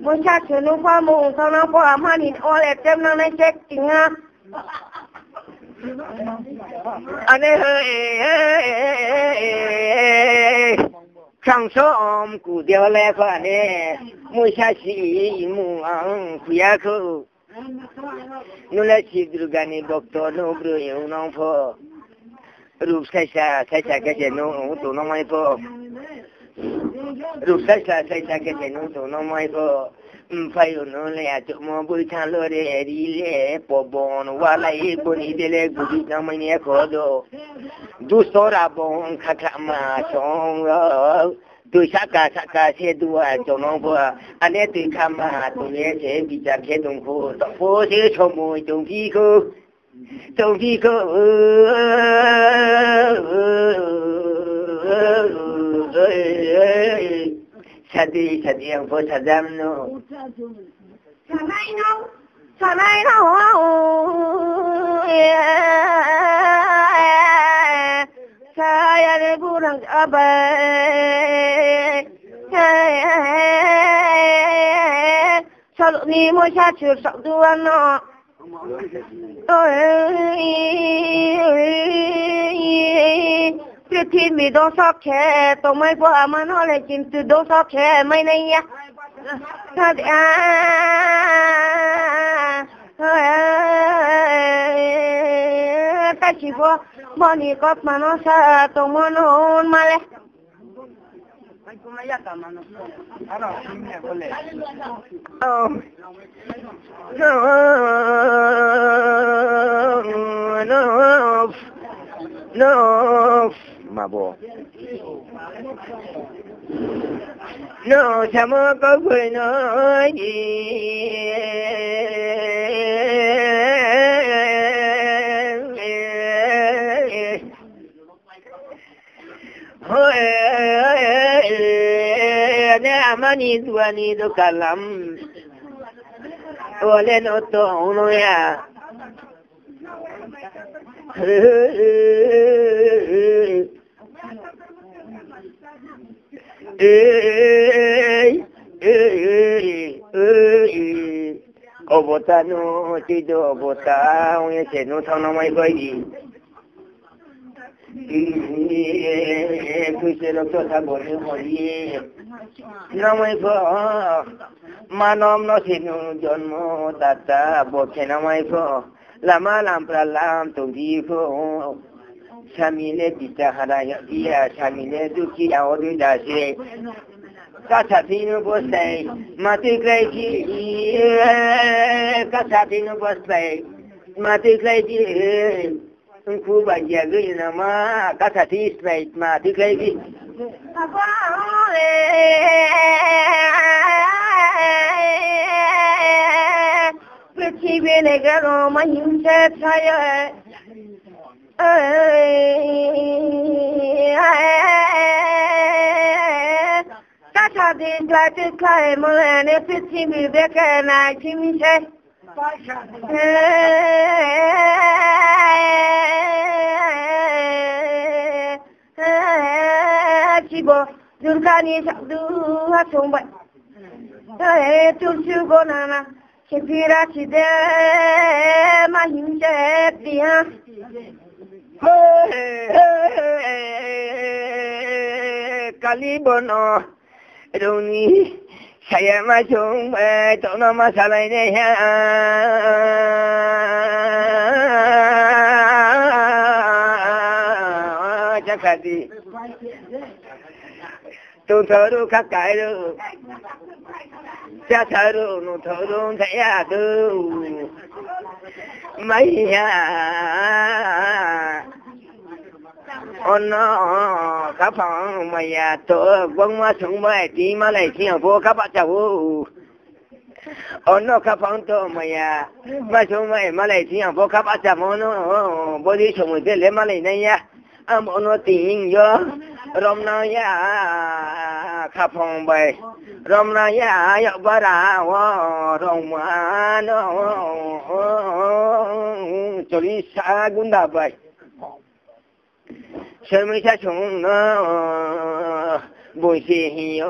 mosa chulu po mu so na po amani wala tem no na check tinga ane Trong số cụ điều lệ khoa nè mùi xa xí mù áng khuyá khâu nô là xí đu gani bọc tò nô bro yêu nông phô rụp xa cái xe nô tù nông mai phô rụp xa cái xe nô tù nông mai phô phải yêu nô lệ chỗ mô bùi thang lô rê đi lệ bò bòn hoa lại bồn ý đê lệ cụ đi nông mai nè khổ đồ du số ra bông khá mà xong rồi tôi sát cả xe đua cho nó vừa anh ấy tôi khám mà tôi nghe sẽ bị chạm xe đồng phố sẽ cho mùi đồng phi cơ Sadi ang po sa dam no Sao nay nó saya kurang apa selalu ni mau cari satu anak Prithin vì đô sót khe tôi mới qua mà nó lại chìm từ đô sót khe mấy này nha thật ta chỉ có bọn đi có mà nó xa tôi mà nó ôn mà lẽ no mà bố no sao mà có người nói gì nè mà ni tu kalam oleh no to no ya obota no tido obota un ese no thong no mai coi gì cứ lo cho ta bộ như hồi nó mai phở mà nó xin chọn mo ta bộ cái nó mai phở lama lam pralam tunggi phở samile kita haraya dia samile duki awdu dasi kasatinu bosai mati kleki kasatinu bosai mati kleki ku bagia gini nama kasati straight mati kleki Prithivi negaro mahimse saya Kata din lati kai mulane Prithivi beka na kimse Chibo Durkani sabdu hasumbai Tulsu gonana Kepira chide mahimse dia Kalibono Runi saya masuk tono masalah ini ya Jakati tu thuru kakai lu cha thuru nu thuru saya tu mấy ono các phòng mày tổ quân mà xuống mày đi mà lại xin vô các bạn cháu ono các phòng tổ mày mà xuống mày mà lại xin vô các bạn cháu nó bố đi xuống cái lấy mà lại này nhá ono tiền vô rom na ya các phòng mày rom na ya ya bara wa rom ma no chori sa gunda bai Sớm cha chúng nó bồi hiểu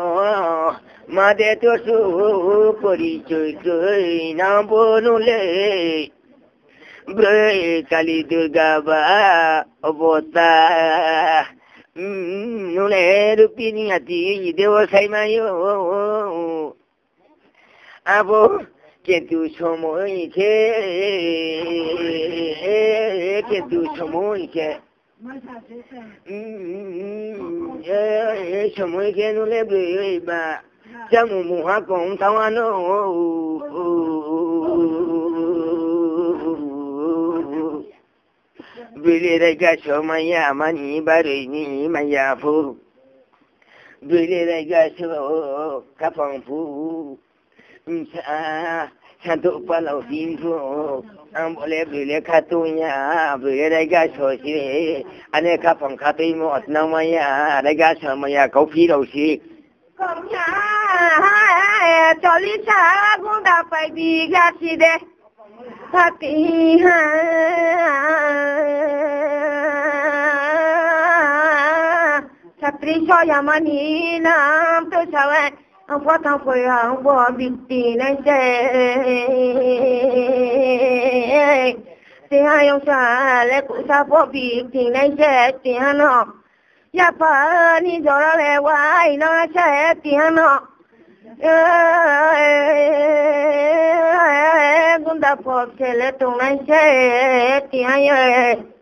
mà để tôi su bồi chơi nam bồ nô lệ bơi kali durga ba obota nô lệ rupi ni hati dewa sai mayo abo kentu somoi ke সময় কেন লেবে বা যেমন মুহা কম থামানো বিলের গাছ মাইয়া মানি বাড়ি মাইয়া ফু বিলের গাছ কাপং ফু Santuk palau timpu, boleh beli katunya, beli rega sosi, ane kapang katui mot namanya, rega sama ya kopi dosi, Công nhà cho lý xã cũng đã phải đi ra gì đấy. Thật thì Satri cho Yamani Nam to Sawan. Ang potang ko ang bo binti na ayong sa le ku sa bo binti na tiano. Ya pa ni jora le wai na tiano. Gunda po se le tung na tiano.